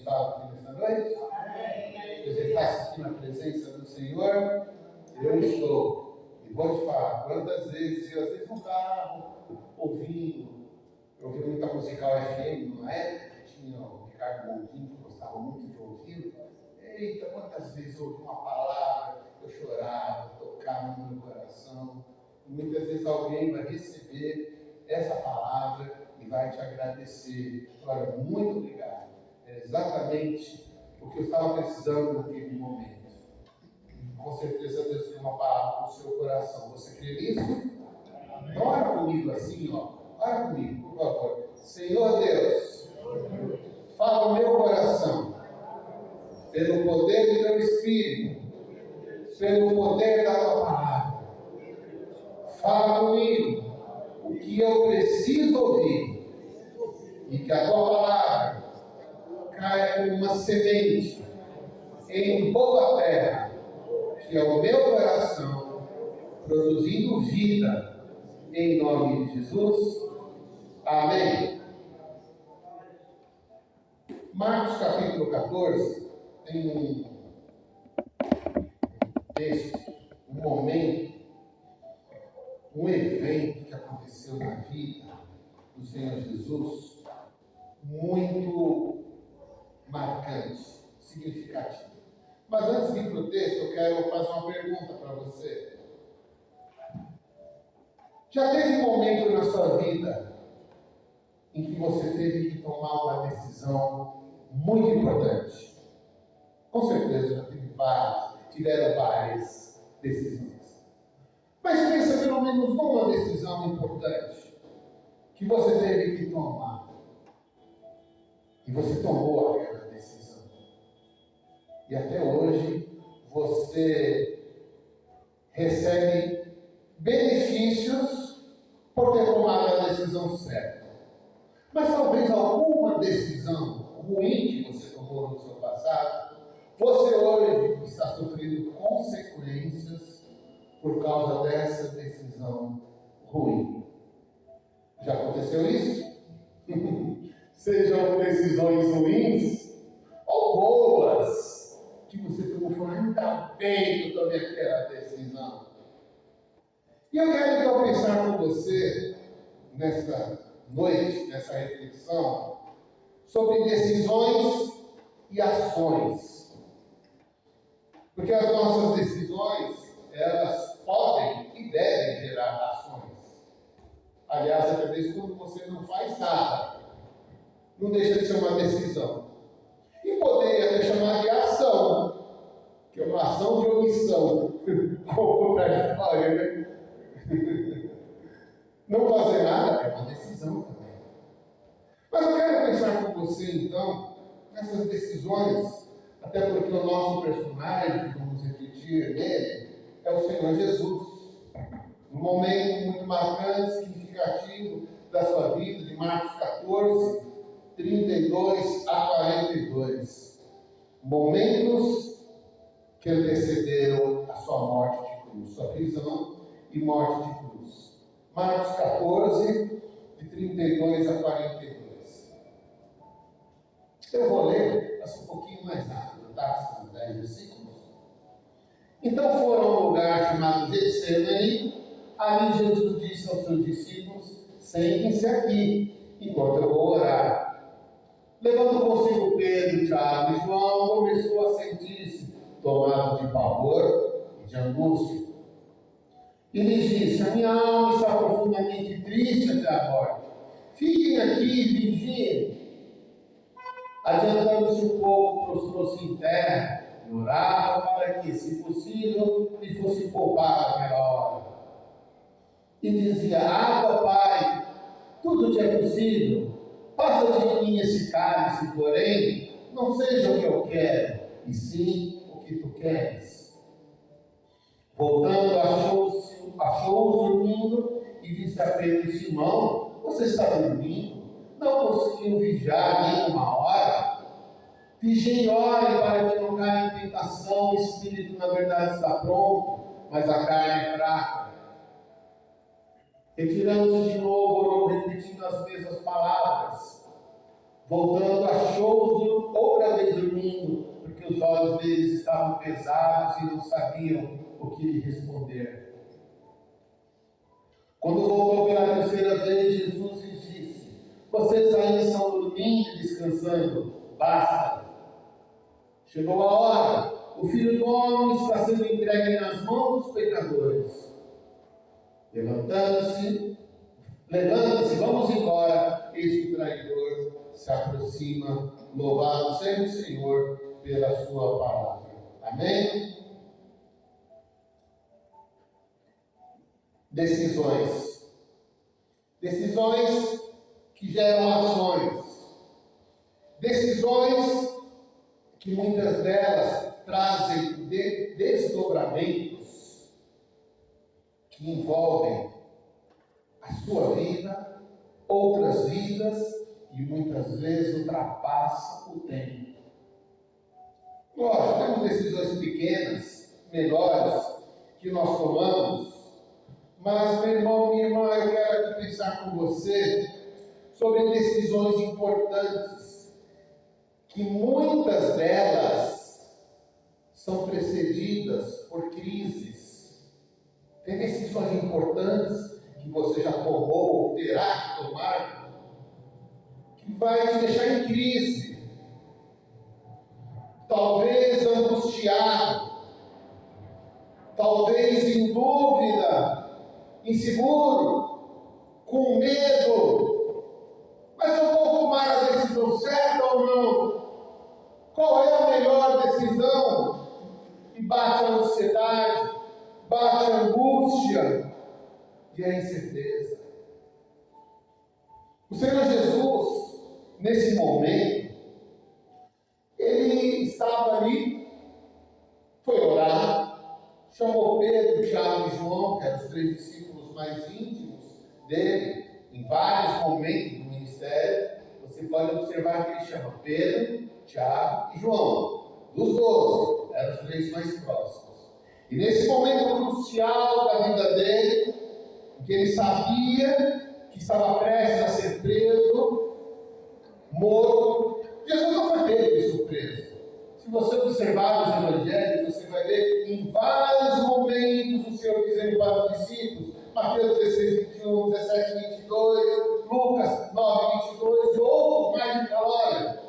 abençoado aqui nesta noite? Você está sentindo a presença do Senhor? Eu estou. E vou te falar, quantas vezes eu, às vezes, no carro, ouvindo, eu ouvi muita musical FM, numa época, tinha o Ricardo Mondinho, que gostava muito de ouvir. Eita, quantas vezes eu ouvi uma palavra, eu chorava, tocava no meu coração. E muitas vezes alguém vai receber essa palavra e vai te agradecer. Olha, muito obrigado. É exatamente o que eu estava precisando naquele momento. Com certeza Deus tem uma palavra para o seu coração. Você crê nisso? Então ora comigo assim, ó. Ora comigo, por favor. Senhor Deus, fala o meu coração, pelo poder do teu Espírito, pelo poder da tua palavra. Fala comigo o que eu preciso ouvir, e que a tua palavra caia como uma semente em boa terra, que é o meu coração, produzindo vida, em nome de Jesus. Amém. Marcos capítulo 14 tem um texto, um momento, um evento que aconteceu na vida do Senhor Jesus, muito marcante, significativo. Mas antes de ir para o texto, eu quero fazer uma pergunta para você. Já teve um momento na sua vida em que você teve que tomar uma decisão muito importante? Com certeza já tiveram várias decisões. Mas pensa pelo menos numa decisão importante que você teve que tomar. E você tomou aquela decisão. E até hoje você recebe benefícios por ter tomado a decisão certa. Mas talvez alguma decisão ruim que você tomou no seu passado, você hoje está sofrendo consequências por causa dessa decisão ruim. Já aconteceu isso? Sejam decisões ruins ou boas, que você tomou e falou, ainda bem que eu tomei aquela decisão. E eu quero então pensar com você, nessa noite, nessa reflexão, sobre decisões e ações. Porque as nossas decisões, elas podem e devem gerar ações. Aliás, até mesmo quando você não faz nada, não deixa de ser uma decisão. E poderia até chamar de ação, que é uma ação de omissão, como contraditória, né? Não fazer nada é uma decisão também. Mas eu quero pensar com você, então, nessas decisões, até porque o nosso personagem, que vamos refletir nele, é o Senhor Jesus. Um momento muito marcante, significativo da sua vida, de Marcos 14, 32 a 42. Momentos que antecederam a sua morte de cruz, sua prisão e morte de cruz. Marcos 14, de 32 a 42. Eu vou ler, mas um pouquinho mais rápido, tá? São 10 versículos. Então foram a um lugar chamado Getsemane. Ali Jesus disse aos seus discípulos, sentem-se aqui, enquanto eu vou orar. Levando consigo Pedro, Tiago e João, começou a sentir-se tomado de pavor e de angústia. E lhes disse, a minha alma está profundamente triste até a morte. Fiquem aqui e vigiem. Adiantando-se um pouco, prostrou-se em terra e orava para que, se possível, lhe fosse poupado aquela hora. E dizia, Pai, tudo te é possível. Passa de mim esse cálice, porém, não seja o que eu quero, e sim o que tu queres. Voltando, achou-os dormindo e disse a Pedro, Simão, você está dormindo? Não conseguiu vigiar nem uma hora? Vigiem e orem para que não caia em tentação, o espírito na verdade está pronto, mas a carne é fraca. Retirando-se de novo, orou repetindo as mesmas palavras. Voltando, achou-os outra vez olhos deles estavam pesados e não sabiam o que lhe responder. Quando voltou pela terceira vez, Jesus lhes disse: vocês ainda estão dormindo e descansando? Basta! Chegou a hora, o Filho do Homem está sendo entregue nas mãos dos pecadores. Levante-se, vamos embora. Eis que o traidor se aproxima. Louvado seja o Senhor pela sua palavra. Amém? Decisões. Decisões que geram ações. Decisões que muitas delas trazem desdobramentos que envolvem a sua vida, outras vidas e muitas vezes ultrapassam o tempo. Lógico, temos decisões pequenas, menores, que nós tomamos, mas, meu irmão, minha irmã, eu quero aqui pensar com você sobre decisões importantes, que muitas delas são precedidas por crises. Tem decisões importantes que você já tomou ou terá que tomar, que vai te deixar em crise, talvez angustiado, talvez em dúvida, inseguro, com medo. Mas eu vou tomar a decisão certa ou não? Qual é a melhor decisão? E bate a ansiedade, bate a angústia e a incerteza. O Senhor Jesus, nesse momento, ele estava ali, foi orar, chamou Pedro, Tiago e João, que eram os 3 discípulos mais íntimos dele, em vários momentos do ministério. Você pode observar que ele chama Pedro, Tiago e João, dos 12, eram os 3 mais próximos. E nesse momento crucial da vida dele, em que ele sabia que estava prestes a ser preso, morto, Jesus não foi pego de surpresa. Se você observar os evangelhos, você vai ver em vários momentos o Senhor dizendo para os discípulos, Mateus 16, 21, 17, 22, Lucas 9, 22, e outros mais de falar: olha,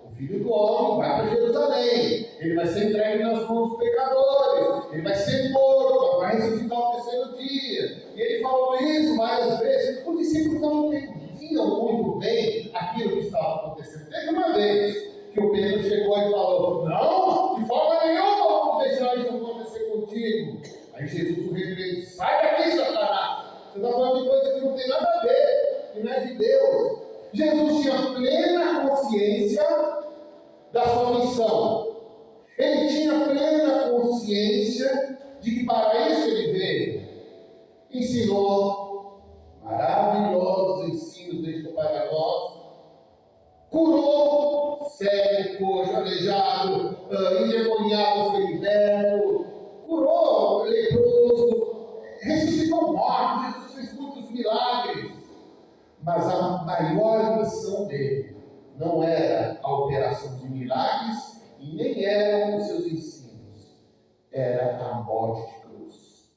o Filho do Homem vai para Jerusalém, ele vai ser entregue nas mãos dos pecadores, ele vai ser morto, vai ressuscitar ao terceiro dia. E ele falou isso várias vezes. Os discípulos não entendiam muito bem aquilo que estava acontecendo. Teve uma vez que o Pedro chegou e falou: não, de forma nenhuma vamos deixar isso acontecer contigo. Aí Jesus o repreendeu: sai daqui, Satanás, você está falando de coisa que não tem nada a ver, que não é de Deus. Jesus tinha plena consciência da sua missão. Ele tinha plena consciência de que para isso ele veio. Ensinou maravilhosos ensinos deixou para nós, curou cego, coxo, aleijado, endemoniado foi liberto, curou leproso, ressuscitou mortos, Jesus fez muitos milagres. Mas a maior missão dele não era a operação de milagres e nem eram os seus ensinos, era a morte de cruz.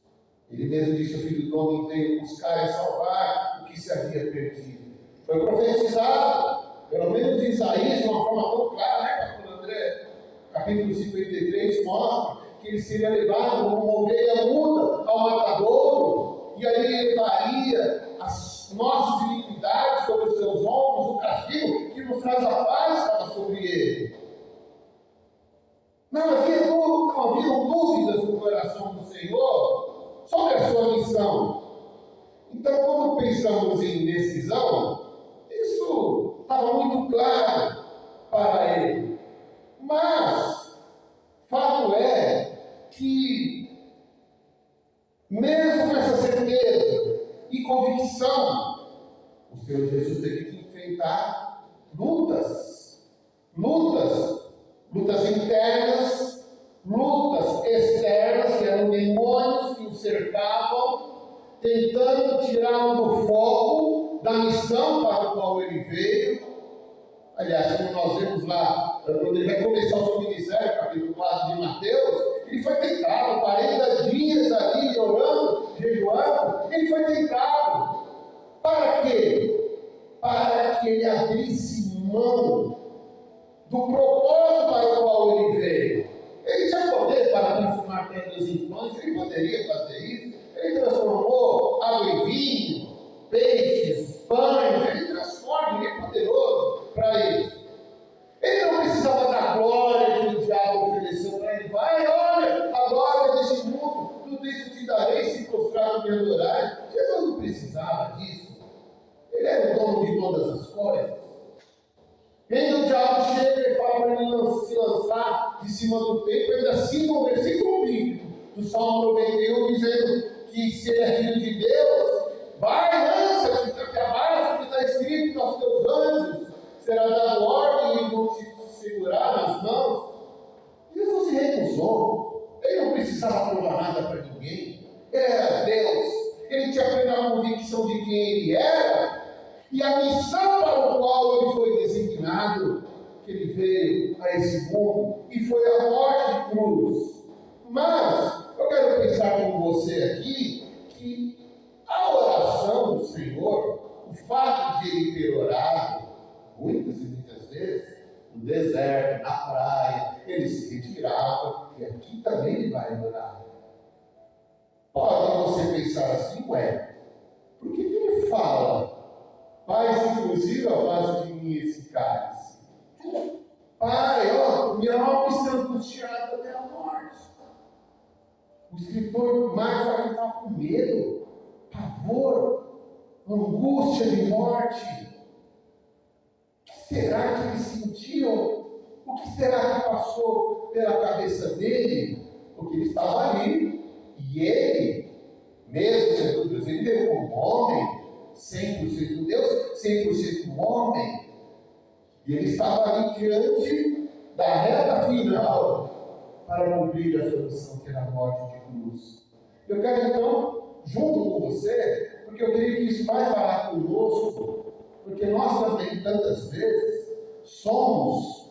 Ele mesmo disse: o Filho do Homem veio buscar e salvar o que se havia perdido. Foi profetizado, pelo menos em Isaías, de uma forma tão clara, né, pastor André? Capítulo 53 mostra que ele seria levado como uma ovelha muda ao matadouro, e aí ele levaria as nossas iniquidades sobre os seus ombros, o castigo que nos traz a paz estava sobre ele. Não haviam dúvidas no coração do Senhor sobre a sua missão. Então, quando pensamos em decisão, isso estava muito claro para ele. Mas, fato é que, mesmo com essa certeza e convicção, o Senhor Jesus teve que enfrentar lutas internas, lutas externas, que eram demônios que o cercavam, tentando tirá-lo do foco da missão para a qual ele veio. Aliás, como nós vemos lá, quando ele vai começar o seu ministério, capítulo 4 que ele abrisse mão do propósito para o qual ele veio. Ele tinha poder para transformar pedras em pães, ele poderia fazer isso. Ele transformou água em vinho, peixes, pães, ele transforma, ele é poderoso para isso. Ele não precisava da glória que o diabo ofereceu para ele. Vai, olha, a glória deste mundo, tudo isso te darei se prostrar me adorar. Jesus não precisava disso. Ele era o dono de todas as coisas. E ainda o diabo chega e fala para ele se lançar de cima do templo, ainda cita um versículo bíblico do Salmo 91, dizendo que se ele é filho de Deus, vai, lança-te, porque abaixo que está escrito aos teus anjos, será dado ordem e vão te segurar nas mãos. Jesus se recusou. Ele não precisava provar nada para ninguém. Ele era Deus. Ele tinha plena convicção de quem ele era. E a missão para o qual ele foi designado, que ele veio a esse mundo, e foi a morte de cruz. Mas, eu quero pensar com você aqui, que a oração do Senhor, o fato de ele ter orado, muitas e muitas vezes, no deserto, na praia, ele se retirava, e aqui também ele vai orar. Pode você pensar assim, ué, por que ele fala? Pai, inclusive, faça de mim esse cálice. Pai, ó, minha alma está angustiada até a morte. O escritor mais vai estar com medo, pavor, angústia de morte. O que será que ele sentiu? O que será que passou pela cabeça dele? Porque ele estava ali. E ele, mesmo sendo Deus, ele veio como homem, 100% Deus, 100% homem. E ele estava ali diante da reta final para cumprir a sua missão, que era a morte de cruz. Eu quero então, junto com você, porque eu creio que isso vai falar conosco, porque nós também, tantas vezes, somos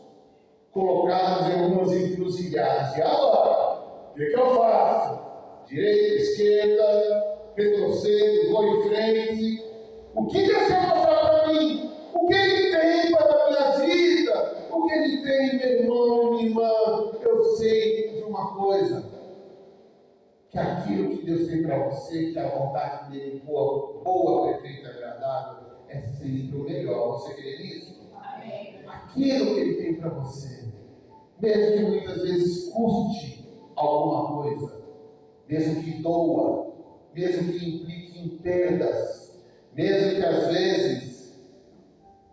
colocados em algumas encruzilhadas. E agora, o que eu faço? Direita, esquerda, retrocedo, vou em frente. O que Deus quer mostrar para mim? O que Ele tem para a minha vida? O que Ele tem, meu irmão, minha irmã? Eu sei de uma coisa, que aquilo que Deus tem para você, que a vontade dele boa, perfeita, agradável, é sempre o melhor. Você crê nisso? Amém. Aquilo que Ele tem para você, mesmo que muitas vezes custe alguma coisa, mesmo que doa, mesmo que implique em perdas, mesmo que às vezes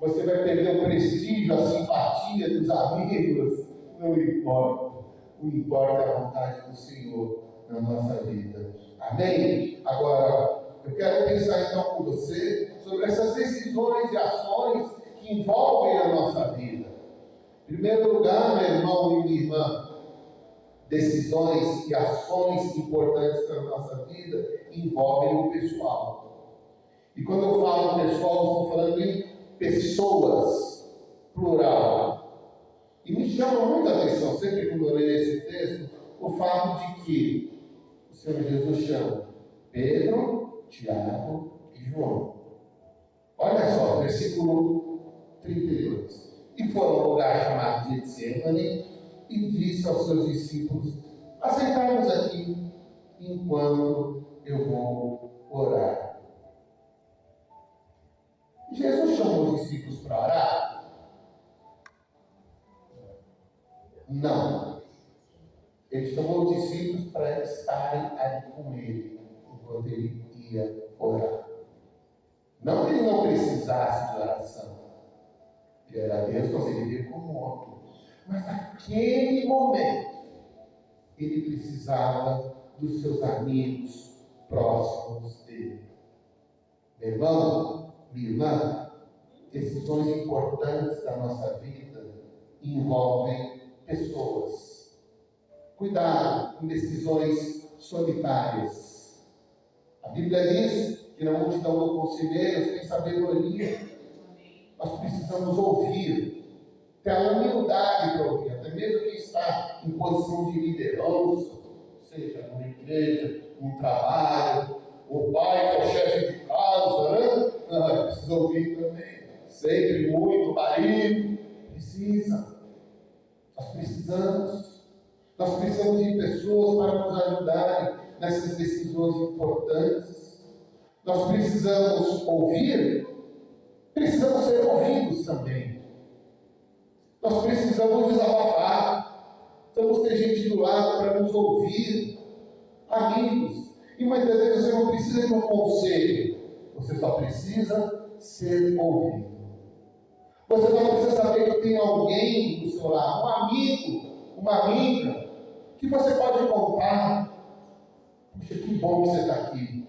você vai perder o prestígio, a simpatia dos amigos, não importa. O que importa é a vontade do Senhor na nossa vida. Amém? Agora, eu quero pensar então com você sobre essas decisões e ações que envolvem a nossa vida. Em primeiro lugar, meu irmão e minha irmã, decisões e ações importantes para a nossa vida envolvem o pessoal. E quando eu falo pessoal, eu estou falando em pessoas, plural. E me chama muita atenção, sempre quando eu leio esse texto, o fato de que o Senhor Jesus chama Pedro, Tiago e João. Olha só, versículo 32. E foi a um lugar chamado Getsemane, e disse aos seus discípulos: aceitai-nos aqui enquanto eu vou orar. Jesus chamou os discípulos para orar? Não. Ele chamou os discípulos para estarem ali com ele enquanto ele ia orar. Não que ele não precisasse de oração. Ele era Deus, mas ele veio como homem. Mas naquele momento, ele precisava dos seus amigos próximos dele. Meu irmão, minha irmã, decisões importantes da nossa vida envolvem pessoas. Cuidado com decisões solitárias. A Bíblia diz que na multidão de conselheiros tem sabedoria. Nós precisamos ouvir. Ter a humildade para ouvir, até mesmo quem está em posição de liderança, seja numa igreja, num trabalho, o pai que é o chefe de casa, né? Precisa ouvir também. sempre muito, marido. Precisa. Nós precisamos. Nós precisamos de pessoas para nos ajudarem nessas decisões importantes. Nós precisamos ouvir, precisamos ser ouvidos também. Nós precisamos desabafar. Precisamos ter gente do lado para nos ouvir. Amigos. E muitas vezes você não precisa de um conselho. Você só precisa ser ouvido. Você só precisa saber que tem alguém do seu lado, um amigo, uma amiga, que você pode contar. Puxa, que bom que você está aqui.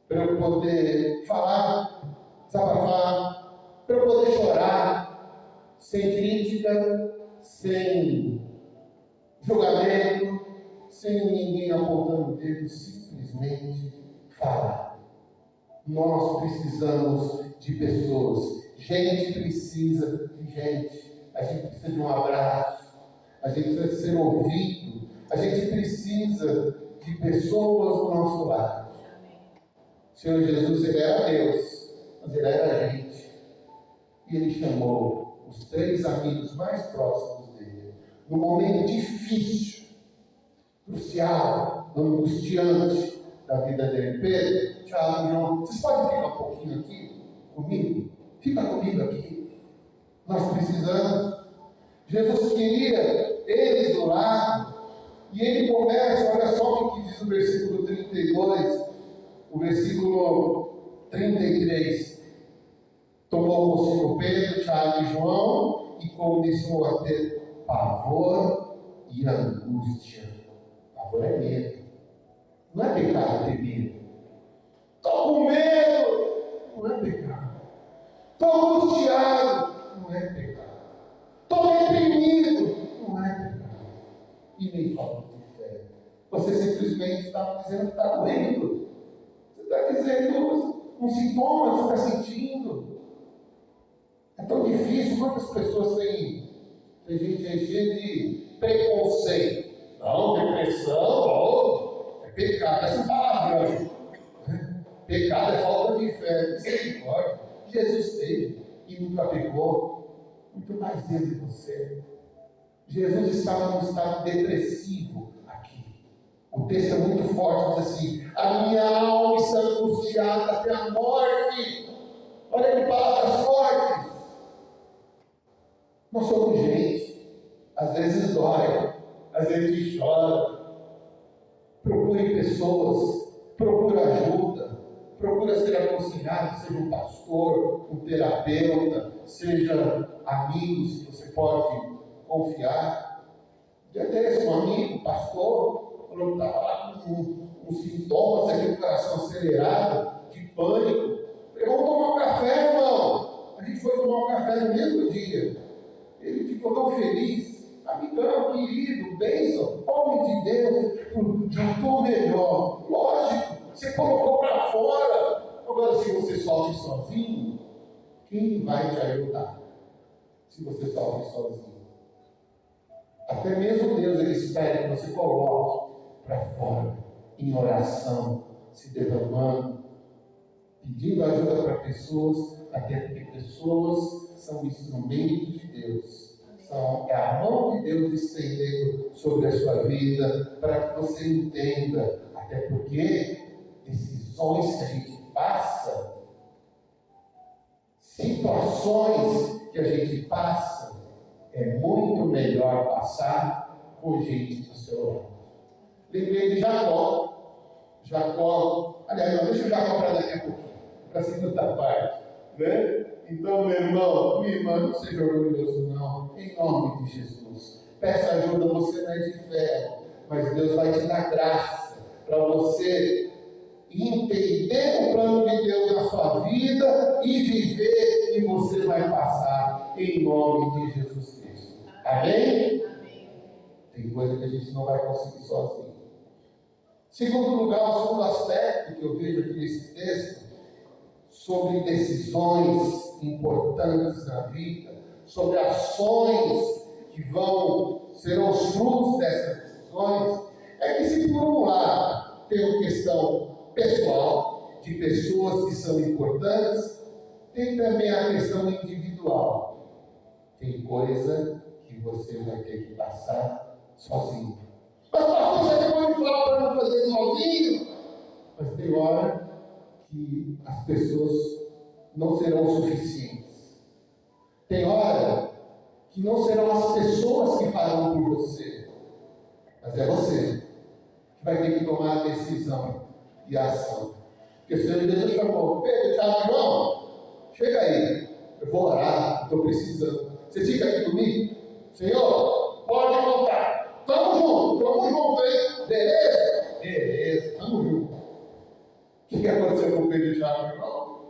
Para eu poder falar, desabafar, para eu poder chorar, sem crítica, sem julgamento, sem ninguém apontando o dedo, simplesmente falar. Nós precisamos de pessoas. Gente precisa de gente. A gente precisa de um abraço. A gente precisa ser ouvido. A gente precisa de pessoas do nosso lado. O Senhor Jesus, Ele era Deus, mas Ele era a gente. E Ele chamou os 3 amigos mais próximos dele, num momento difícil, crucial, angustiante da vida dele. Pedro, Tiago e João, vocês podem ficar um pouquinho aqui comigo? Fica comigo aqui. Nós precisamos. Jesus queria eles do lado. E ele começa, olha só o que diz o versículo 32, o versículo 33. Tomou consigo Pedro, Tiago e João e começou a ter pavor e angústia. Pavor é medo. Não é pecado ter medo. Estou com medo. Não é pecado. Estou angustiado. Não é pecado. Estou deprimido. Não é pecado. E nem falta de fé. Você simplesmente está dizendo que está doendo. Você está dizendo um sintoma que você está sentindo. É tão difícil. Quantas pessoas têm gente aí cheia de preconceito? Não, depressão, é pecado. Essa palavrão. Pecado é falta de fé. Misericórdia. Jesus teve e nunca pecou. Muito mais ele e você. Jesus estava num estado depressivo aqui. O texto é muito forte, diz assim: a minha alma está angustiada até a morte. Olha que palavras fortes. Nós somos gente. Às vezes dói, às vezes chora. Procure pessoas, procure ajuda, procure ser aconselhado, seja um pastor, um terapeuta, seja amigos que você pode confiar. E até um amigo, pastor, falou que estava lá com sintomas aqui do coração acelerado, de pânico. Falei, vamos tomar um café, irmão. A gente foi tomar um café no mesmo dia. Ele ficou tão feliz. Amigão, querido, bênção, homem de Deus, já estou melhor. Lógico, você colocou para fora. Agora, se você sofre sozinho, quem vai te ajudar? Se você sofre sozinho. Até mesmo Deus, Ele espera que você coloque para fora, em oração, se derramando, pedindo ajuda para pessoas, até porque pessoas são instrumentos de Deus. É a mão de Deus estendendo sobre a sua vida, para que você entenda, até porque decisões que a gente passa, situações que a gente passa, é muito melhor passar com gente do seu lado. Lembrei de Jacó. Aliás, não, deixa o Jacó para daqui a pouquinho, para a segunda parte, né? Então, meu irmão, minha irmã, não seja orgulhoso, não, em nome de Jesus. Peça ajuda, você não é de fé, mas Deus vai te dar graça para você entender o plano de Deus na sua vida e viver, e você vai passar em nome de Jesus Cristo. Amém? Amém. Tem coisa que a gente não vai conseguir sozinho. Segundo lugar, o segundo aspecto que eu vejo aqui nesse texto, sobre decisões importantes na vida, sobre ações que serão os frutos dessas decisões, é que se por um lado tem uma questão pessoal, de pessoas que são importantes, tem também a questão individual. Tem coisa que você vai ter que passar sozinho. Mas pastor, você acabou de falar para não fazer sozinho. Mas tem hora que as pessoas não serão suficientes. Tem hora que não serão as pessoas que farão por você, mas é você que vai ter que tomar a decisão e a ação. Porque o Senhor de Deus chamou: Pedro, Tiago, João, chega aí, eu vou orar, estou precisando. Você fica aqui comigo? Senhor, pode contar. Tamo junto, hein? Beleza? Beleza, tamo junto. O que aconteceu com o Pedro e Tiago, João?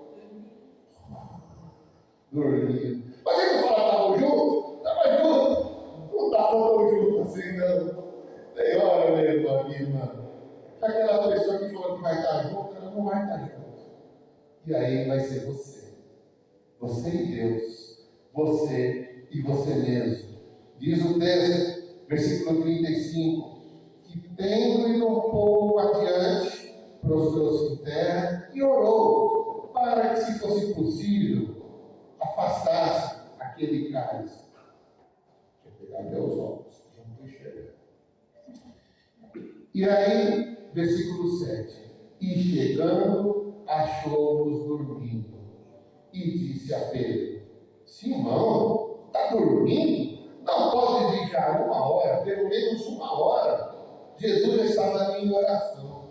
Dormindo. Mas ele fala que estavam juntos? Estavam juntos. Não estavam tão juntos assim, não. Tem hora mesmo, minha irmã. Aquela pessoa que falou que vai estar junto, ela não vai estar junto. E aí vai ser você. Você e Deus. Você e você mesmo. Diz o texto, versículo 35, que tendo ido um pouco adiante, prostrou-se em terra e orou, para que, se fosse possível, afastasse aquele cálice. Deixa eu pegar meus óculos, não estou enxergando. E aí, versículo 7. E chegando, achou-os dormindo. E disse a Pedro: Simão, está dormindo? Não pode vigiar 1 hora, pelo menos 1 hora. Jesus já estava em oração.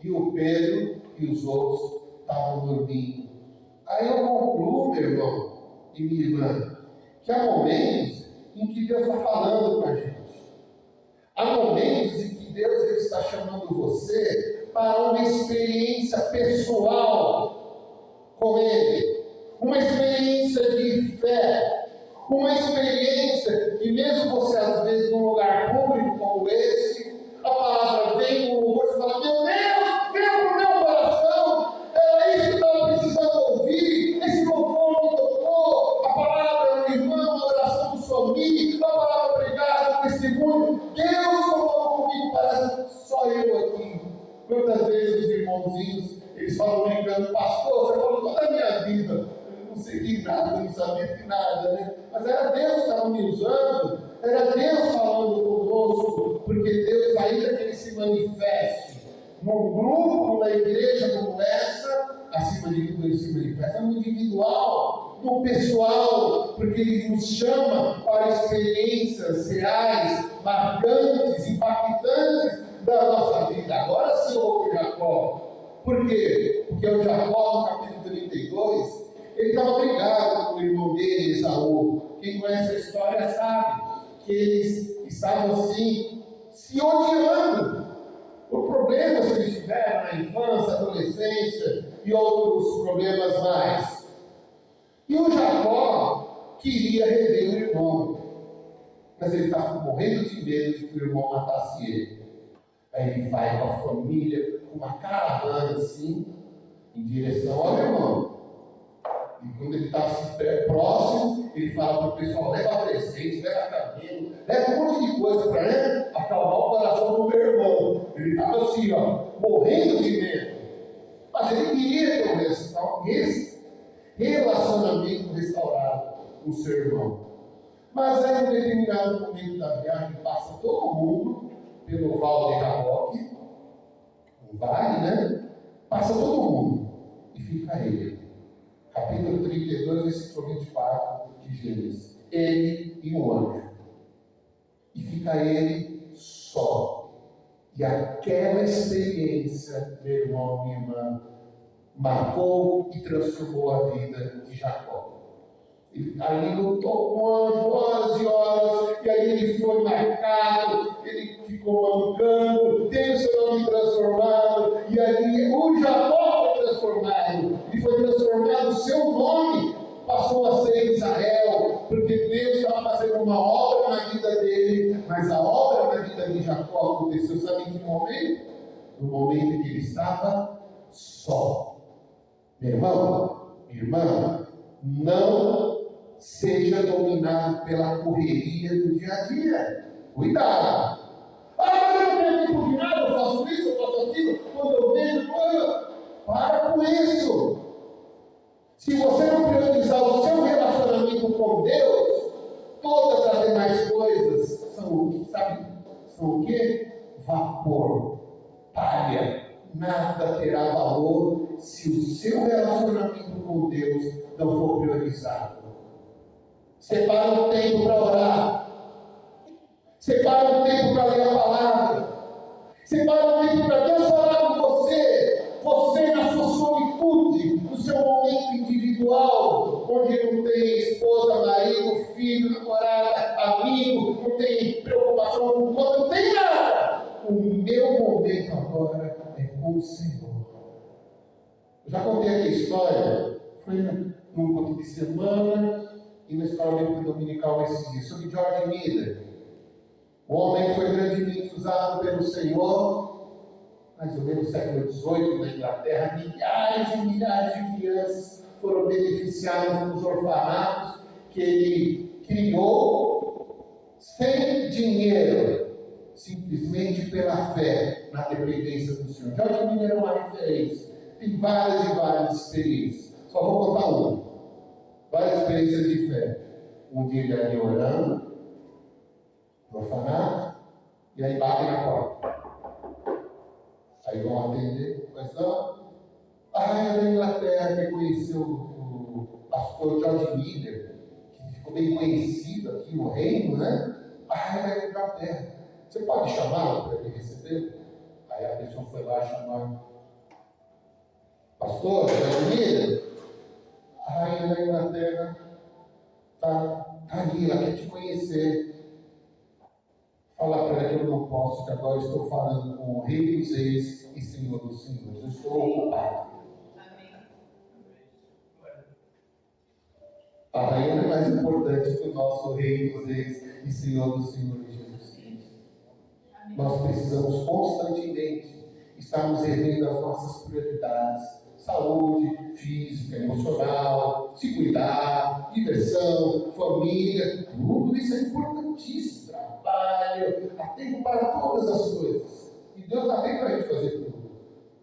E o Pedro e os outros estavam dormindo. Aí eu concluo, meu irmão e minha irmã, que há momentos em que Deus está falando com a gente. Há momentos em que Deus está chamando você para uma experiência pessoal com Ele. Uma experiência de fé. Uma experiência que, mesmo você, às vezes, num lugar público como esse, a palavra vem com o rosto e fala: meu Deus, veio para o meu coração. Era isso que eu estava precisando ouvir. Esse louvor me tocou. A palavra do irmão, a oração do Somi, a palavra obrigado, o testemunho. Deus falou comigo, parece só eu aqui. Quantas vezes os irmãozinhos, eles falam brincando: pastor, você falou toda a minha vida. Não sei de nada, não sabia de nada, né? Mas era Deus que estava me usando, era Deus falando conosco, porque Deus, ainda que Ele se manifeste num grupo, numa igreja como essa, acima de tudo Ele se manifesta no individual, no pessoal, porque Ele nos chama para experiências reais, marcantes, impactantes da nossa vida. Agora sim eu vou para Jacó. Por quê? Porque o Jacó, no capítulo 32, ele estava brigado com o irmão dele, Esaú. Quem conhece a história sabe que eles estavam assim, se odiando por problemas que eles tiveram na infância, adolescência e outros problemas mais. E o Jacó queria rever o irmão, mas ele estava morrendo de medo de que o irmão matasse ele. Aí ele vai com a família, com uma caravana assim, em direção ao irmão. E quando ele está próximo, ele fala para o pessoal: leva presente, leva cabelo, leva um monte de coisa para acalmar o coração do meu irmão. Ele estava assim, ó, morrendo de medo. Mas ele queria ter um relacionamento restaurado com o seu irmão. Mas aí, em um determinado momento da viagem, passa todo mundo pelo Vale de Jaboque, um vale, né? Passa todo mundo e fica ele. Capítulo 32, versículo 24 de Gênesis. Ele e um anjo. E fica ele só. E aquela experiência, meu irmão, minha irmã, marcou e transformou a vida de Jacó. Ele ali lutou com o anjo horas e horas, e aí ele foi marcado, ele ficou mancando, teve o seu nome transformado, e aí o Jacó foi transformado, e foi transformado, o seu nome passou a ser Israel, porque Deus estava fazendo uma obra na vida dele, mas a obra na vida de Jacó aconteceu, sabe em que momento? No momento em que ele estava só. Meu irmão, minha irmã, não seja dominado pela correria do dia a dia. Cuidado. Mas eu não tenho tempo de nada, eu faço isso, eu faço aquilo, quando eu vejo, para com isso. Se você não priorizar o seu relacionamento com Deus, todas as demais coisas são, sabe, são o quê? Vapor, palha. Nada terá valor se o seu relacionamento com Deus não for priorizado. Separa um tempo para orar. Separa um tempo para ler a palavra. Separa um tempo para Deus falar com você. Você na sua solitude, no seu momento individual, onde não tem esposa, marido, filho, namorada, amigo, não tem preocupação com o outro, não tem nada. O meu momento agora é com o Senhor. Eu já contei aqui a história, foi num culto de semana e na escola bíblica dominical esse dia, sobre George Miller. O homem que foi grandemente usado pelo Senhor, mais ou menos no século XVIII, na Inglaterra, milhares e milhares de crianças foram beneficiadas nos orfanatos que ele criou sem dinheiro, simplesmente pela fé na dependência do Senhor. George Miller é uma referência, tem várias e várias experiências, só vou contar uma. Várias experiências de fé. Um dia ele ali orando no orfanato, e aí bate na porta. Aí vão atender, mas não. É da Inglaterra que conheceu o pastor George Miller, que ficou bem conhecido aqui no reino, né? É da Inglaterra. Você pode chamá-lo para ele receber? Aí a pessoa foi lá chamar. Pastor George Miller, a rainha da Inglaterra está ali, ela quer te conhecer. Falar para ela que eu não posso, que agora eu estou falando com o Rei dos Reis e Senhor dos Senhores. Eu estou ocupado. A rainha é mais importante que o nosso Rei dos Reis e Senhor dos Senhores, Jesus Cristo. Nós precisamos constantemente estarmos revendo as nossas prioridades. Saúde física, emocional, se cuidar, diversão, família, tudo isso é importantíssimo. Trabalho, há tempo para todas as coisas. E Deus dá tempo para a gente fazer tudo.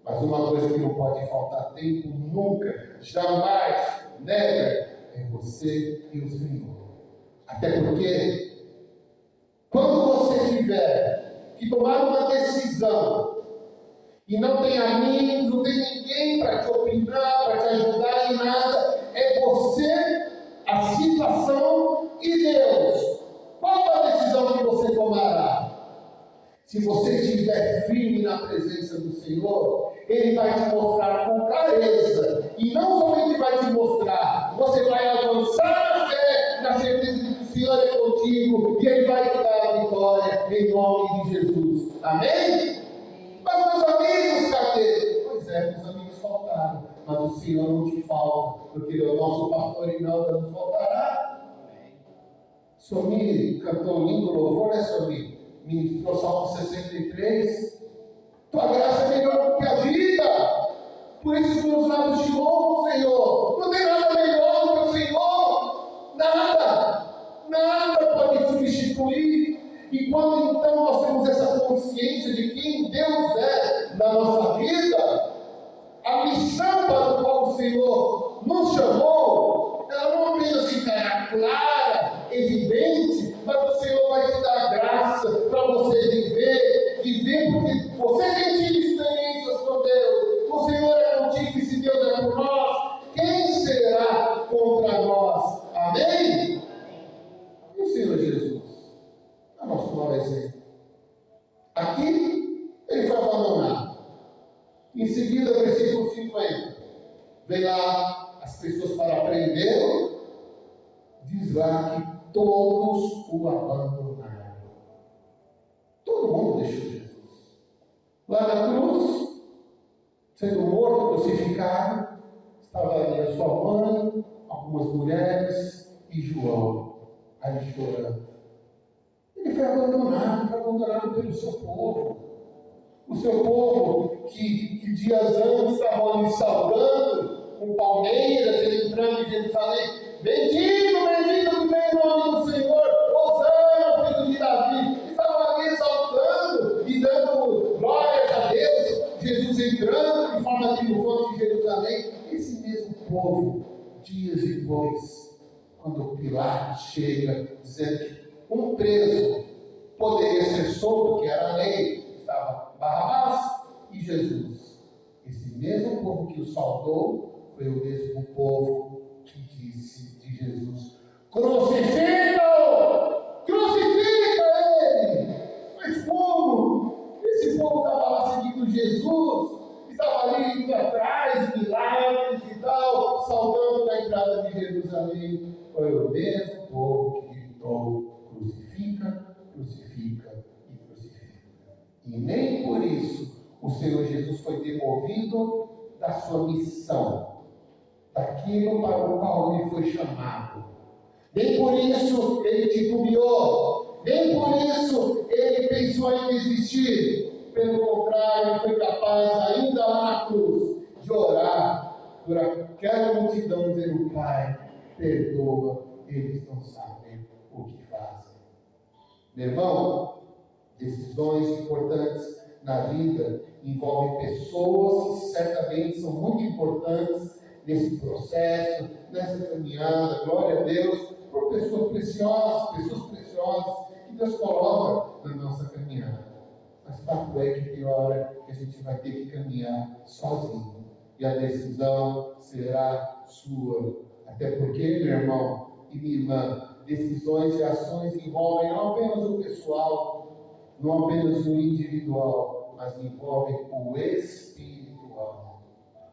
Mas uma coisa que não pode faltar tempo nunca, jamais, nega, é você e o Senhor. Até porque, quando você tiver que tomar uma decisão, e não tem amigos, não tem ninguém para te opinar, para te ajudar em nada, é você, a situação e Deus. Qual a decisão que você tomará? Se você estiver firme na presença do Senhor, Ele vai te mostrar com clareza. E não somente vai te mostrar, você vai avançar na fé, na certeza de que o Senhor é contigo, e Ele vai te dar a vitória em nome de Jesus. Amém? Mas meus amigos, cadê? Pois é, meus amigos faltaram. Mas o Senhor não te falta, porque Ele é o nosso pastor e não nos faltará. Somi cantou um lindo louvor, né, Somi? Ministrou Salmo 63. Tua graça é melhor do que a vida. Por isso meus lábios te louvam, Senhor. Não tem nada melhor do que o Senhor. Nada pode substituir. E quando então nós temos essa consciência de quem Deus é na nossa vida, a missão para a qual o Senhor nos chamou, ela não apenas ficará clara, evidente, mas o Senhor vai te dar graça para você viver porque você tem tido experiências com Deus, o Senhor é contigo e se Deus é por nós, quem será contra nós? Amém? E o Senhor Jesus? A nosso maior exemplo. Aqui, ele foi abandonado. Em seguida, versículo 50. Vem lá as pessoas para aprender. Diz lá que todos o abandonaram. Todo mundo deixou Jesus. Lá na cruz, sendo morto, crucificado, estava ali a sua mãe, algumas mulheres e João, aí chorando. Ele foi abandonado pelo seu povo. O seu povo que dias antes estavam ali saudando, com palmeiras, ele entrando em Jerusalém. Bendito que vem o nome do Senhor, Hosana, filho de Davi. Estavam ali exaltando e dando glórias a Deus. Jesus entrando em forma triunfante em Jerusalém. Esse mesmo povo dias depois, quando Pilatos chega dizendo que um preso poderia ser solto, que era a lei, estava Barrabás e Jesus. Esse mesmo povo que o saudou foi o mesmo povo que disse de Jesus: crucifica-o! Crucifica ele! Mas como? Esse povo estava lá seguindo Jesus, estava ali indo atrás de milagres e tal, saudando na entrada de Jerusalém. Foi o mesmo povo que gritou: crucifica, crucifica e crucifica. E nem por isso o Senhor Jesus foi demovido da sua missão, daquilo para o qual ele foi chamado. Nem por isso ele titubeou, nem por isso ele pensou em desistir. Pelo contrário, ele foi capaz, ainda lá na cruz, de orar por aquela multidão, dizendo: Pai, perdoa, eles não sabem o que fazem. Meu irmão, decisões importantes na vida envolvem pessoas que certamente são muito importantes nesse processo, nessa caminhada. Glória a Deus por pessoas preciosas que Deus coloca na nossa caminhada. Mas fato é que tem hora que a gente vai ter que caminhar sozinho, e a decisão será sua. Até porque, meu irmão e minha irmã, decisões e ações envolvem não apenas o pessoal, não apenas o individual, mas envolvem o espiritual.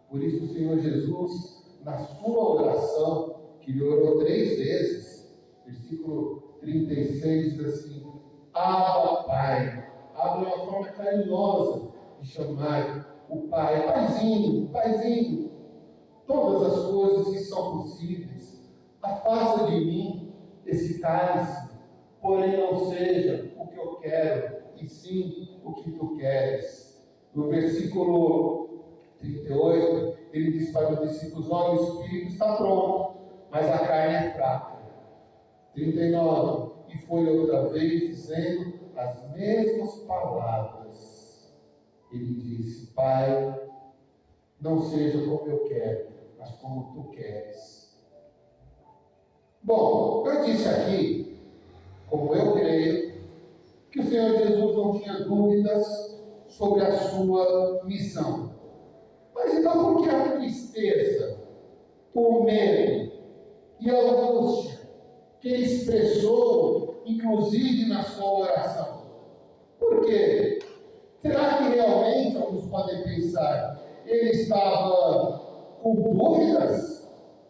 Por isso o Senhor Jesus, na sua oração, que ele orou 3 vezes, versículo 36 diz assim: Abba, Pai. Abba é uma forma carinhosa de chamar o Pai, Paizinho, Paizinho. Todas as coisas que são possíveis, afasta de mim esse cálice, porém não seja o que eu quero, e sim o que tu queres. No versículo 38, ele diz para os discípulos: olha, o Espírito está pronto, mas a carne é fraca. 39, e foi outra vez dizendo as mesmas palavras. Ele disse: Pai, não seja como eu quero, mas como tu queres. Bom, eu disse aqui, como eu creio, que o Senhor Jesus não tinha dúvidas sobre a sua missão. Mas então por que a tristeza, o medo e a angústia que ele expressou, inclusive na sua oração? Por quê? Será que realmente, alguns podem pensar, ele estava com dúvidas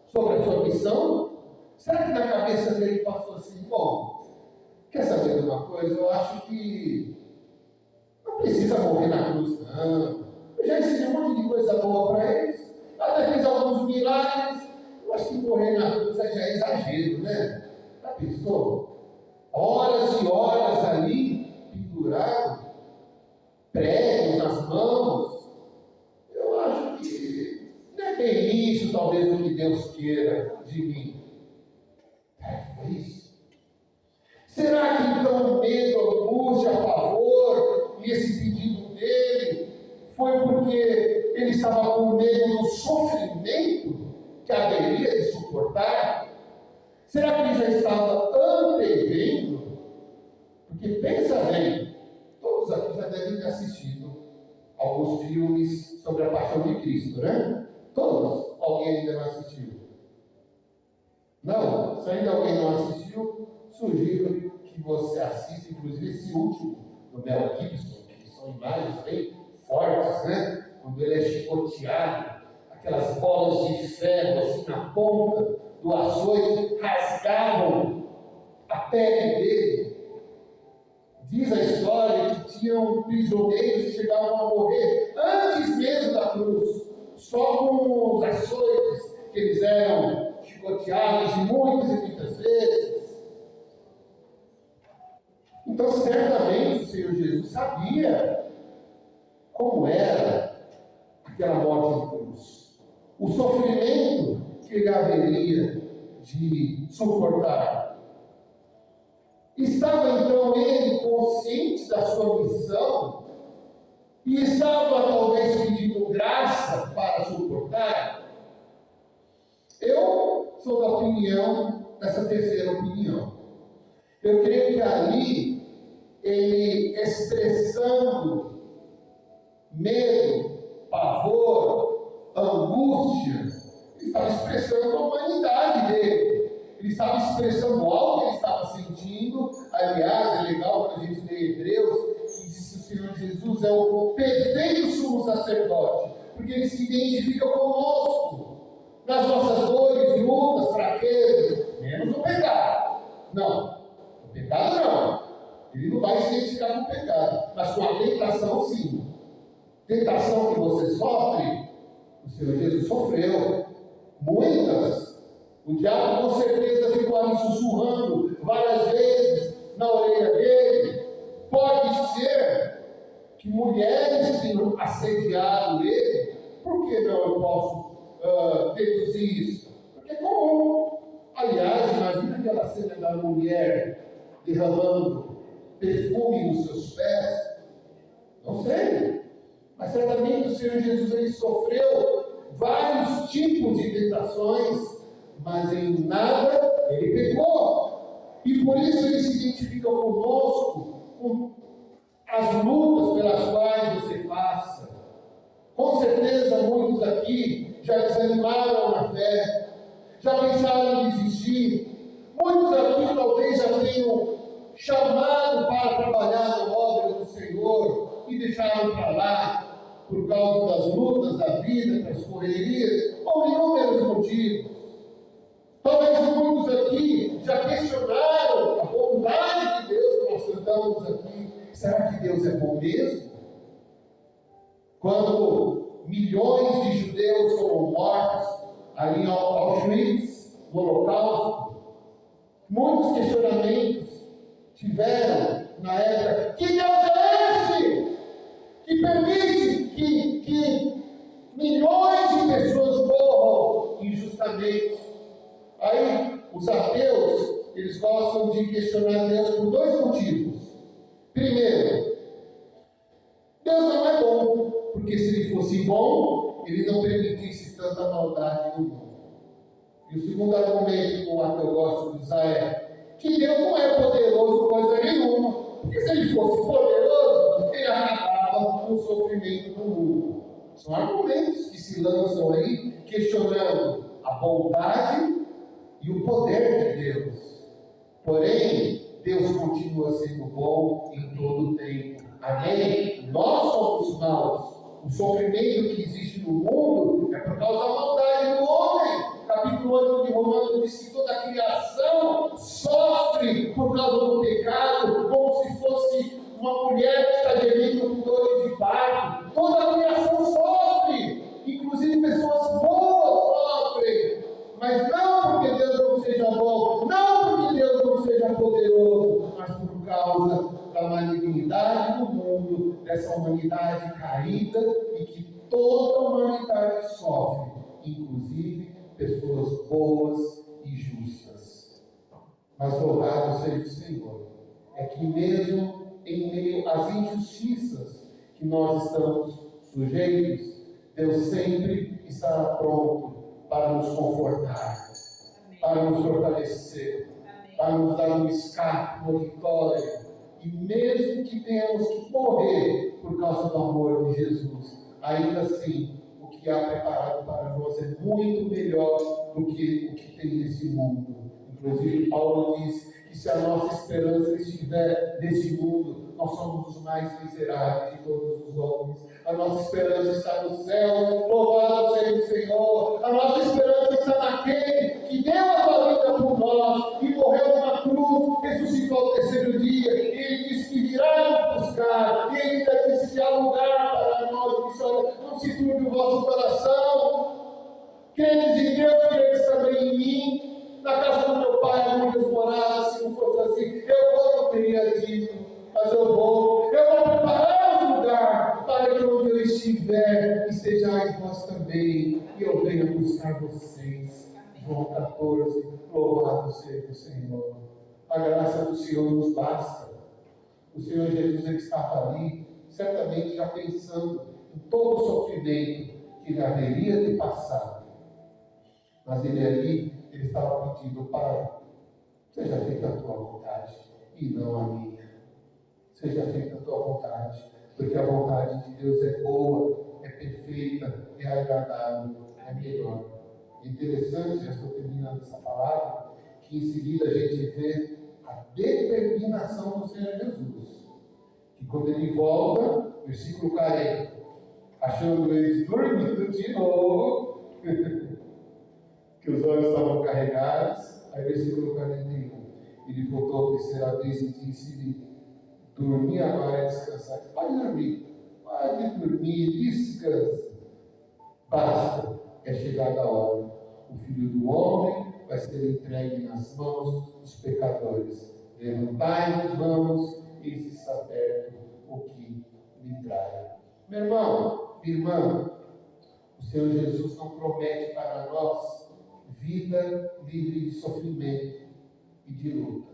sobre a sua missão? Será que na cabeça dele passou assim: bom, quer saber de uma coisa? Eu acho que não precisa morrer na cruz, não. Eu já ensinei um monte de coisa boa para eles, até fiz alguns milagres. Eu acho que morrer na cruz já é exagero, né? Já pensou? Horas e horas ali, pendurado, pregos nas mãos. Eu acho que não é bem isso, talvez, o que Deus queira de mim. Foi isso. Será que então o medo, a angústia, a pavor e esse pedido dele foi porque ele estava com medo do sofrimento que haveria de suportar? Será que ele já estava antevendo? Porque pensa bem, todos aqui já devem ter assistido alguns filmes sobre a paixão de Cristo, né? Todos. Alguém ainda não assistiu? Não? Se ainda alguém não assistiu, sugiro que você assista, inclusive esse último, do Mel Gibson, que são imagens bem fortes, né? Quando ele é chicoteado, aquelas bolas de ferro assim na ponta do açoite rasgavam a pele dele. Diz a história que tinham prisioneiros que chegavam a morrer antes mesmo da cruz, só com os açoites que eles eram chicoteados muitas e muitas vezes. Então, certamente, o Senhor Jesus sabia como era aquela morte de cruz, o sofrimento que ele haveria de suportar. Estava então ele consciente da sua missão e estava talvez pedindo graça para suportar? Eu sou da opinião, dessa terceira opinião. Eu creio que ali, ele expressando medo, pavor, angústia, ele estava expressando a humanidade dele. Ele estava expressando algo que ele estava sentindo. Aliás, é legal quando a gente lê Hebreus, que diz que o Senhor Jesus é o perfeito sumo sacerdote, porque ele se identifica conosco, nas nossas dores, lutas, fraquezas, menos o pecado. Não, o pecado não. Ele não vai se identificar com o pecado, mas com a tentação sim. Tentação que você sofre, o Senhor Jesus sofreu. Muitas. O diabo com certeza ficou ali sussurrando várias vezes na orelha dele. Pode ser que mulheres tenham assediado ele. Por que não eu posso deduzir isso? Porque é comum. Aliás, imagina aquela cena da mulher derramando perfume nos seus pés. Não sei. Mas certamente o Senhor Jesus ele sofreu vários tipos de tentações, mas em nada ele pecou. E por isso ele se identifica conosco, com as lutas pelas quais você passa. Com certeza muitos aqui já desanimaram na fé, já pensaram em desistir. Muitos aqui talvez já tenham chamado para trabalhar na obra do Senhor e deixaram para lá por causa das lutas da vida, das correrias, ou inúmeros motivos. Talvez muitos aqui já questionaram a bondade de Deus que nós cantamos aqui. Será que Deus é bom mesmo? Quando milhões de judeus foram mortos ali em Auschwitz, no Holocausto, muitos questionamentos tiveram na época. Que Deus é esse que permite que milhões de pessoas morram injustamente? Aí, os ateus, eles gostam de questionar Deus por dois motivos. Primeiro, Deus não é bom, porque se ele fosse bom, ele não permitisse tanta maldade no mundo. E o segundo argumento que o ateu gosta de usar é que Deus não é poderoso coisa nenhuma, porque se ele fosse poderoso, ele acabava com o sofrimento do mundo. São argumentos que se lançam aí, questionando a bondade e o poder de Deus. Porém, Deus continua sendo bom em todo o tempo. Amém? Nós somos maus. O sofrimento que existe no mundo é por causa da maldade do homem. Capítulo 8 de Romanos diz que toda a criação sofre por causa do pecado, como se fosse uma mulher que está gemendo com dores de parto. Toda a criação sofre, inclusive pessoas boas sofrem. Mas não porque Deus não seja bom, não porque Deus não seja poderoso, mas por causa da malignidade do mundo, dessa humanidade caída e que toda a humanidade sofre, inclusive pessoas boas e justas. Mas louvado seja o Senhor, é que mesmo em meio às injustiças que nós estamos sujeitos, Deus sempre estará pronto para nos confortar, para nos fortalecer, para nos dar um escape, uma vitória. E mesmo que tenhamos que morrer por causa do amor de Jesus, ainda assim, o que há preparado para nós é muito melhor do que o que tem nesse mundo. Inclusive, Paulo diz que se a nossa esperança estiver nesse mundo, nós somos os mais miseráveis de todos os homens. A nossa esperança está no céu, louvado seja o Senhor. A nossa esperança está naquele que deu a sua vida por nós e morreu na cruz, ressuscitou ao terceiro dia. E ele disse que virá nos buscar. E ele ainda disse que há lugar para nós. Disse: olha, não se turbe o vosso coração. Credes em Deus, credes também em mim. Na casa do meu pai há muitas moradas. Se não fosse assim, eu não teria dito. Mas eu vou preparar um lugar para que onde eu estiver, estejais vós também, e eu venha buscar vocês. João 14, louvado seja o Senhor. A graça do Senhor nos basta. O Senhor Jesus, ele estava ali, certamente já pensando em todo o sofrimento que ele haveria de passar. Mas ele ali ele estava pedindo: Pai, seja feita a tua vontade e não a minha. Seja feita a tua vontade, porque a vontade de Deus é boa, é perfeita, é agradável, é melhor. É interessante, já estou terminando essa palavra, que em seguida a gente vê a determinação do Senhor Jesus. Que quando ele volta, versículo 40, achando eles dormindo de novo, que os olhos estavam carregados, aí versículo 41, ele voltou a terceira vez e disse-lhe: dormir agora é descansar. Pode dormir, descansa. Basta, é chegada a hora. O Filho do Homem vai ser entregue nas mãos dos pecadores. Levantai-vos, vamos, eis está perto o que me trai. Meu irmão, minha irmã, o Senhor Jesus não promete para nós vida livre de sofrimento e de luta.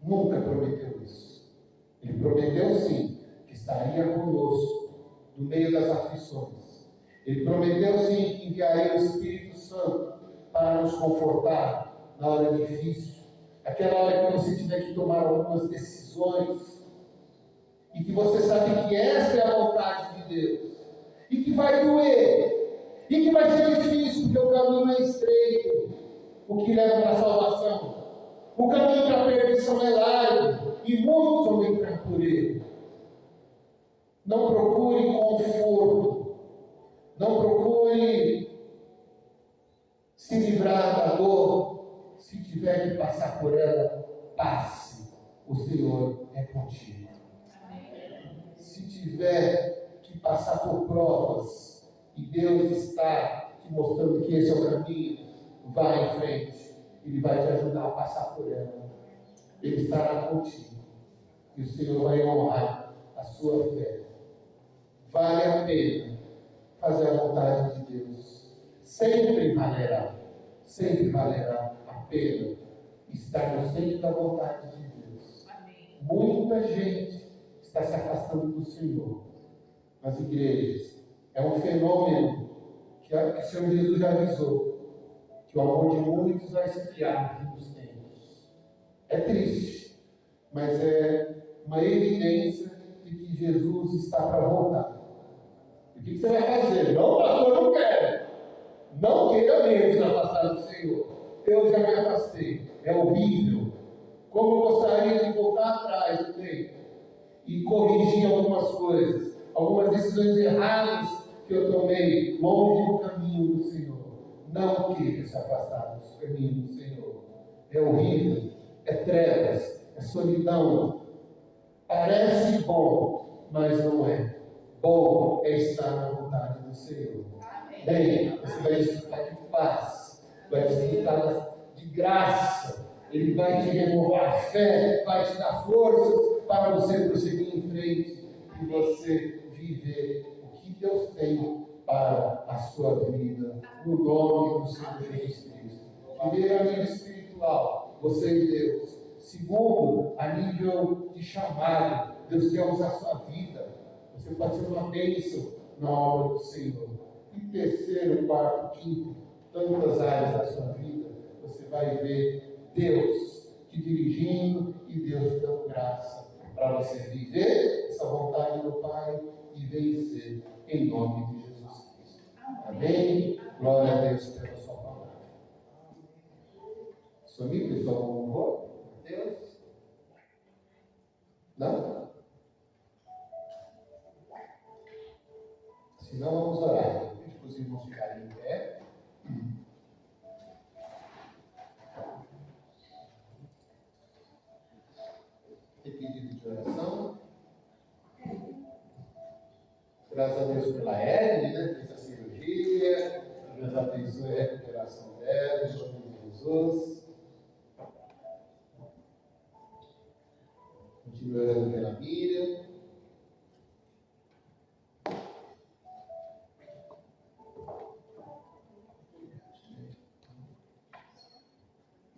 Nunca prometeu isso. Ele prometeu sim que estaria conosco no meio das aflições. Ele prometeu sim que enviaria o Espírito Santo para nos confortar na hora difícil, aquela hora que você tiver que tomar algumas decisões e que você sabe que essa é a vontade de Deus e que vai doer e que vai ser difícil porque o caminho é estreito, o que leva para a salvação. O caminho para a perdição é largo e muitos vão entrar por ele. Não procure conforto, não procure se livrar da dor. Se tiver que passar por ela, passe. O Senhor é contigo. Se tiver que passar por provas e Deus está te mostrando que esse é o caminho, vá em frente. Ele vai te ajudar a passar por ela. Ele estará contigo. E o Senhor vai honrar a sua fé. Vale a pena fazer a vontade de Deus. Sempre valerá a pena estar no centro da vontade de Deus. Amém. Muita gente está se afastando do Senhor nas igrejas. É um fenômeno que o Senhor Jesus já avisou. Que o amor de muitos vai esfriar no fim dos tempos. É triste, mas é uma evidência de que Jesus está para voltar. E o que você vai fazer? Não, pastor, não quero. Não queira mesmo se afastar do Senhor. Eu já me afastei. É horrível. Como eu gostaria de voltar atrás do tempo e corrigir algumas coisas, algumas decisões erradas que eu tomei longe do caminho do Senhor. Não queira se afastar dos caminhos do Senhor. É horrível, é trevas, é solidão. Parece bom, mas não é. Bom é estar na vontade do Senhor. Bem, você vai desfrutar de paz, vai desfrutar de graça. Ele vai te renovar a fé, vai te dar forças para você prosseguir em frente e você viver o que Deus tem para a sua vida, no nome do Senhor Jesus Cristo. Primeiro, a nível espiritual, você e Deus. Segundo, a nível de chamado, Deus quer usar a sua vida. Você pode ser uma bênção na obra do Senhor. E terceiro, quarto, quinto, tantas áreas da sua vida, você vai ver Deus te dirigindo e Deus te dando graça para você viver essa vontade do Pai e vencer em nome de Jesus Cristo. Amém? Glória a Deus pela sua palavra. Sumiu, pessoal, com louvor? Deus? Não? Se não, vamos orar. Deixa os irmãos ficarem em pé. Pedido de oração. Graças a Deus pela Ellen, né? Fez a cirurgia. Deus abençoe a recuperação dela, em nome de Jesus. Continue orando pela Miriam.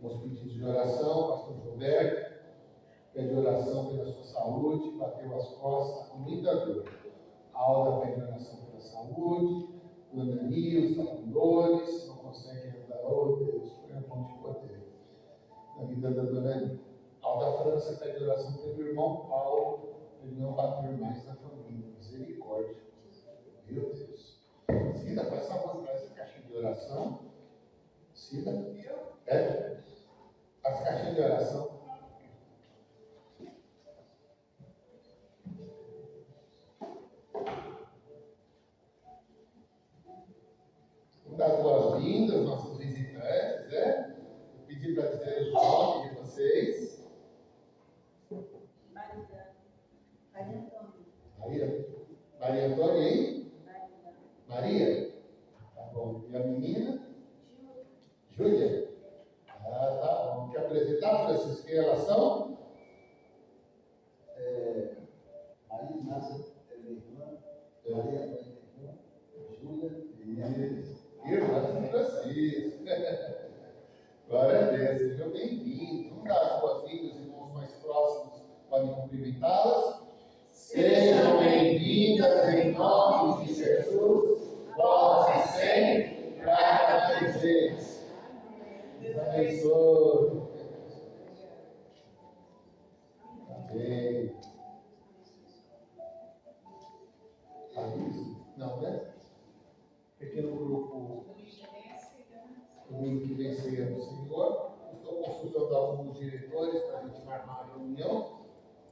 Os pedidos de oração, pastor Roberto. Pede oração pela sua saúde, bateu as costas, com muita dor. A Alda pede oração pela saúde, o Ananias está com dores, não consegue andar. Oh Deus, põe a mão de vida da dona Ana. Alda França pede oração pelo irmão Paulo, ele não bater mais na família. Misericórdia. Meu Deus. Cida, faz favor, traz a caixinha de oração. Cida? É? As caixinhas de oração. Vou dar as boas-vindas, nossos visitantes, né? Vou pedir para dizer os nomes de vocês. Maria Antônia, hein? Maria? Tá bom. E a menina? Júlia? Ah, tá bom. Quer apresentar, Francisco, quem elas são? Maria Inácia é minha irmã, Maria Antônia é minha irmã, Júlia e minha Irmã de Francisco. Glória a Deus, sejam bem-vindos. Vamos dar as boas-vindas, os irmãos mais próximos podem cumprimentá-las. Sejam bem-vindas em nome de Jesus, vós e sempre, grata presente. Deus abençoe. Amém. Não, né? Pequeno grupo domingo que vem ceia do Senhor. Estou consultando alguns diretores para a gente marcar uma reunião.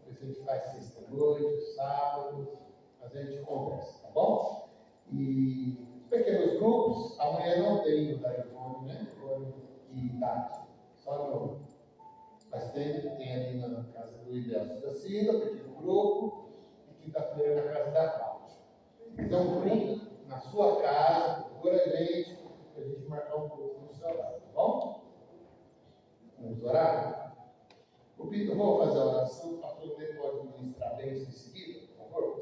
Ver se a gente faz sexta-noite, sábado, mas a gente conversa, tá bom? E pequenos grupos, amanhã não tem o da Ivone, né? Ivone e Tati, só não. Mas tem ali na casa do Idelcio da Silva, pequeno grupo, e quinta-feira na casa da Cláudia. Então, brinca na sua casa, procura a gente, para a gente marcar um pouco no seu lado, tá bom? Vamos orar? O Vitor, vou fazer a oração, o pastor pode ministrar bem isso em seguida, por favor?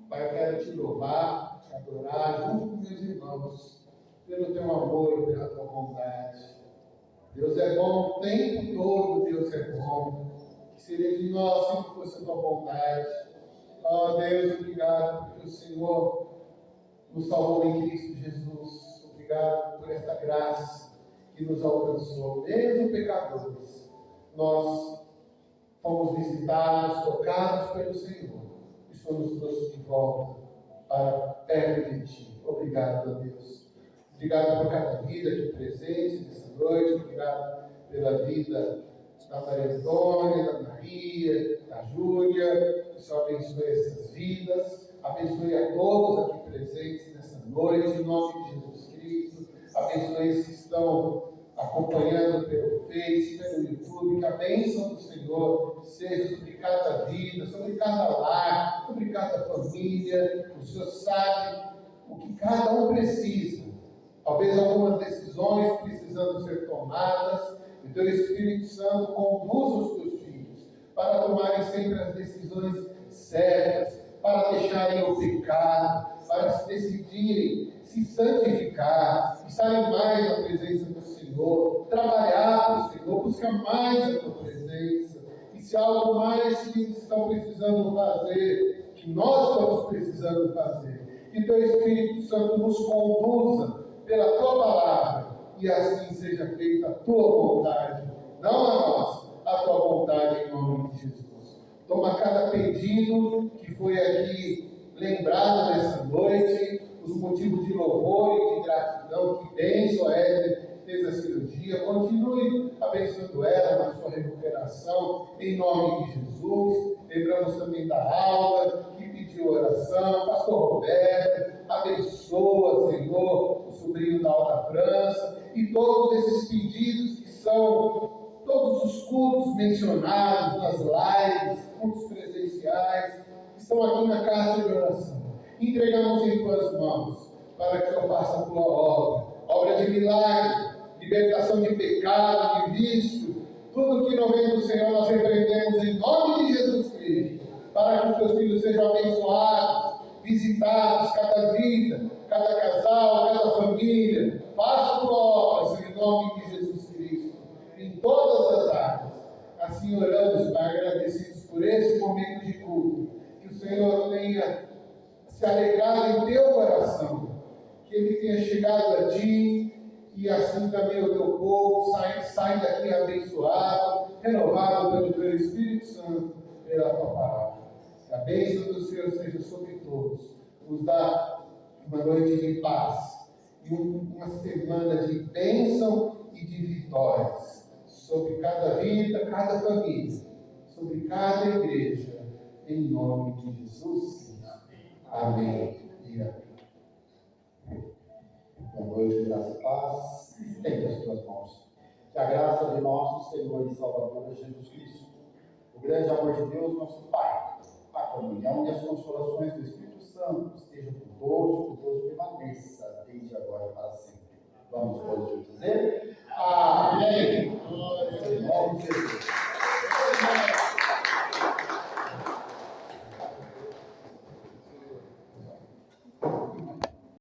Pai, eu quero te louvar, te adorar, junto com meus irmãos, pelo teu amor, pela tua bondade. Deus é bom o tempo todo, Deus é bom. Que seria de nós se não fosse a tua bondade. Ó Deus, obrigado porque o Senhor nos salvou em Cristo Jesus. Obrigado por esta graça que nos alcançou, mesmo pecadores. Nós fomos visitados, tocados pelo Senhor. E o Senhor nos trouxe de volta para perto de Ti. Obrigado, meu Deus. Obrigado por cada vida aqui presente nessa noite. Obrigado pela vida da Maria Antônia, da Maria, da Júlia. Que o Senhor abençoe essas vidas. Abençoe a todos aqui presentes nessa noite, em nome de Jesus Cristo. Abençoe esses que estão acompanhando pelo Face, pelo YouTube. Que a bênção do Senhor seja sobre cada vida, sobre cada lar, sobre cada família. O Senhor sabe o que cada um precisa. Talvez algumas decisões precisando ser tomadas, e o Teu Espírito Santo conduz os Teus filhos para tomarem sempre as decisões certas, para deixarem o pecado, para se decidirem se santificar, estarem mais na presença do Senhor, trabalhar para o Senhor, buscar mais a Tua presença. E se há algo mais que eles estão precisando fazer, que nós estamos precisando fazer, que Teu Espírito Santo nos conduza pela Tua palavra, e assim seja feita a Tua vontade, não a nossa, a Tua vontade em nome de Jesus. Toma cada pedido que foi aqui lembrado nessa noite, os motivos de louvor e de gratidão, que bênção é fez a cirurgia, continue abençoando ela na sua recuperação, em nome de Jesus. Lembramos também da Alda, que pediu oração, pastor Roberto, abençoa, Senhor, o sobrinho da Alta França, e todos esses pedidos que são todos os cultos mencionados nas lives, cultos presenciais, que estão aqui na caixa de oração. Entregamos em Tuas mãos, para que o Senhor faça a Tua obra de milagre, libertação de pecado, de vício, tudo que não vem do Senhor nós repreendemos em nome de Jesus Cristo, para que os Teus filhos sejam abençoados, visitados, cada vida, cada casal, cada família. Faça a Tua obra, Senhor, em nome de Jesus Cristo, em todas as áreas. Assim oramos, Pai, agradecidos por este momento de culto, que o Senhor tenha se alegrado em Teu coração, que que ele tenha chegado a ti, e assim também o teu povo sai daqui abençoado, renovado pelo teu Espírito Santo, pela tua palavra. Que a bênção do Senhor seja sobre todos, nos dá uma noite de paz e uma semana de bênção e de vitórias sobre cada vida, cada família, sobre cada igreja, em nome de Jesus. Amém e amém. Boa noite, graça e paz. Estende as tuas mãos. Que a graça de nosso Senhor e Salvador Jesus Cristo, o grande amor de Deus, nosso Pai, a comunhão e as consolações do Espírito Santo estejam com todos permaneça desde agora e para sempre. Vamos todos dizer: Amém.